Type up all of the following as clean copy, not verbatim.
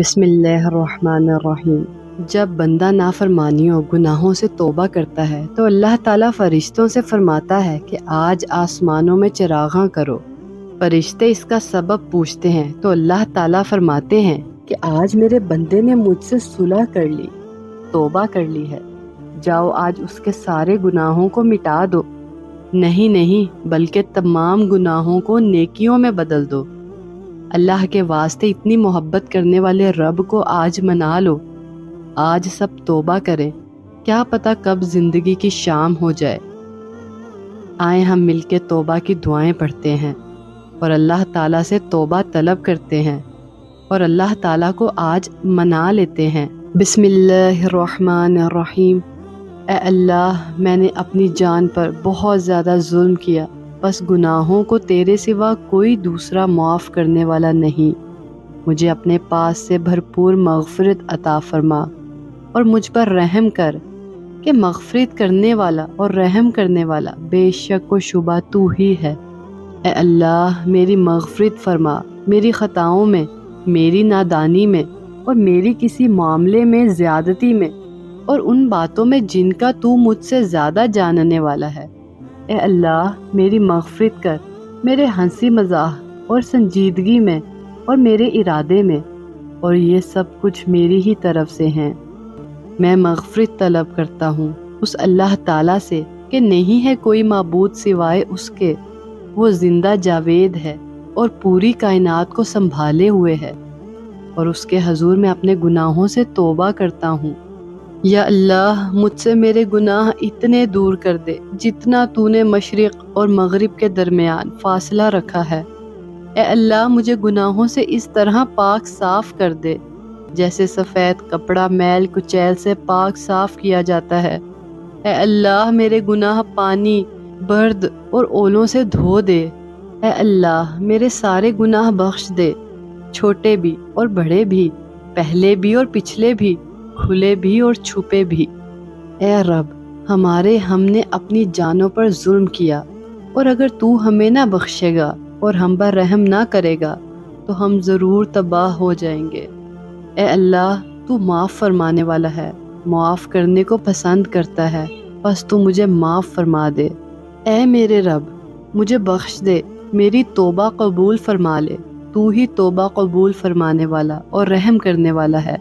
بسم اللہ الرحمن الرحیم۔ جب بندہ نافرمانیوں گناہوں سے توبہ کرتا ہے تو اللہ تعالیٰ فرشتوں سے فرماتا ہے کہ آج آسمانوں میں چراغاں کرو۔ فرشتے اس کا سبب پوچھتے ہیں تو اللہ تعالیٰ فرماتے ہیں کہ آج میرے بندے نے مجھ سے صلح کر لی، توبہ کر لی ہے، جاؤ آج اس کے سارے گناہوں کو مٹا دو۔ نہیں بلکہ تمام گناہوں کو نیکیوں میں بدل دو۔ اللہ کے واسطے اتنی محبت کرنے والے رب کو آج منا لو۔ آج سب توبہ کریں، کیا پتہ کب زندگی کی شام ہو جائے۔ آئیں ہم مل کے توبہ کی دعائیں پڑھتے ہیں اور اللہ تعالیٰ سے توبہ طلب کرتے ہیں اور اللہ تعالیٰ کو آج منا لیتے ہیں۔ بسم اللہ الرحمن الرحیم۔ اے اللہ، میں نے اپنی جان پر بہت زیادہ ظلم کیا، بس گناہوں کو تیرے سوا کوئی دوسرا معاف کرنے والا نہیں۔ مجھے اپنے پاس سے بھرپور مغفرت عطا فرما اور مجھ پر رحم کر کہ مغفرت کرنے والا اور رحم کرنے والا بے شک و شبہ تو ہی ہے۔ اے اللہ، میری مغفرت فرما، میری خطاؤں میں، میری نادانی میں اور میری کسی معاملے میں زیادتی میں اور ان باتوں میں جن کا تو مجھ سے زیادہ جاننے والا ہے۔ اے اللہ، میری مغفرت کر، میرے ہنسی مزاح اور سنجیدگی میں اور میرے ارادے میں، اور یہ سب کچھ میری ہی طرف سے ہیں۔ میں مغفرت طلب کرتا ہوں اس اللہ تعالیٰ سے کہ نہیں ہے کوئی معبود سوائے اس کے، وہ زندہ جاوید ہے اور پوری کائنات کو سنبھالے ہوئے ہے، اور اس کے حضور میں اپنے گناہوں سے توبہ کرتا ہوں۔ یا اللہ، مجھ سے میرے گناہ اتنے دور کر دے جتنا تو نے مشرق اور مغرب کے درمیان فاصلہ رکھا ہے۔ اے اللہ، مجھے گناہوں سے اس طرح پاک صاف کر دے جیسے سفید کپڑا میل کچیل سے پاک صاف کیا جاتا ہے۔ اے اللہ، میرے گناہ پانی، برد اور اولوں سے دھو دے۔ اے اللہ، میرے سارے گناہ بخش دے، چھوٹے بھی اور بڑے بھی، پہلے بھی اور پچھلے بھی، کھلے بھی اور چھپے بھی۔ اے رب، ہم نے اپنی جانوں پر ظلم کیا، اور اگر تو ہمیں نہ بخشے گا اور ہم پر رحم نہ کرے گا تو ہم ضرور تباہ ہو جائیں گے۔ اے اللہ، تو معاف فرمانے والا ہے، معاف کرنے کو پسند کرتا ہے، بس تو مجھے معاف فرما دے۔ اے میرے رب، مجھے بخش دے، میری توبہ قبول فرما لے، تو ہی توبہ قبول فرمانے والا اور رحم کرنے والا ہے۔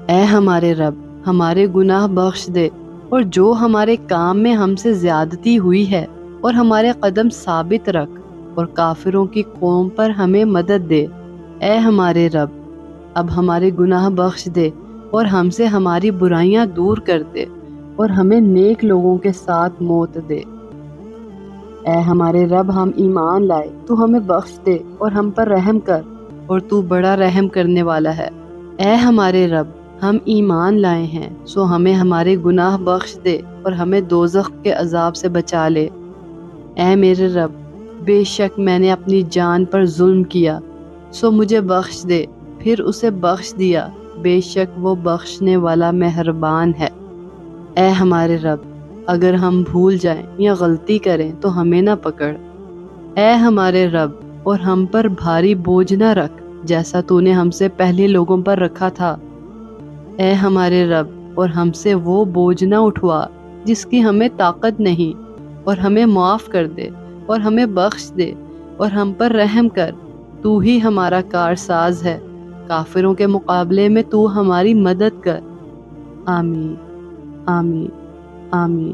اے ہمارے رب، ہمارے گناہ بخش دے، اور جو ہمارے کام میں ہم سے زیادتی ہوئی ہے اور ہمارے قدم ثابت رکھ، اور کافروں کی قوم پر ہمیں مدد دے۔ اے ہمارے رب، اب ہمارے گناہ بخش دے اور ہم سے ہماری برائیاں دور کر دے، اور ہمیں نیک لوگوں کے ساتھ موت دے۔ اے ہمارے رب، ہم ایمان لائے، تو ہمیں بخش دے اور ہم پر رحم کر، اور تو بڑا رحم کرنے والا ہے۔ اے ہمارے رب، ہم ایمان لائے ہیں، سو ہمیں ہمارے گناہ بخش دے اور ہمیں دوزخ کے عذاب سے بچا لے۔ اے میرے رب، بے شک میں نے اپنی جان پر ظلم کیا، سو مجھے بخش دے۔ پھر اسے بخش دیا، بے شک وہ بخشنے والا مہربان ہے۔ اے ہمارے رب، اگر ہم بھول جائیں یا غلطی کریں تو ہمیں نہ پکڑ۔ اے ہمارے رب، اور ہم پر بھاری بوجھ نہ رکھ جیسا تو نے ہم سے پہلے لوگوں پر رکھا تھا۔ اے ہمارے رب، اور ہم سے وہ بوجھ نہ اٹھوا جس کی ہمیں طاقت نہیں، اور ہمیں معاف کر دے اور ہمیں بخش دے اور ہم پر رحم کر، تو ہی ہمارا کارساز ہے، کافروں کے مقابلے میں تو ہماری مدد کر۔ آمین آمین آمین۔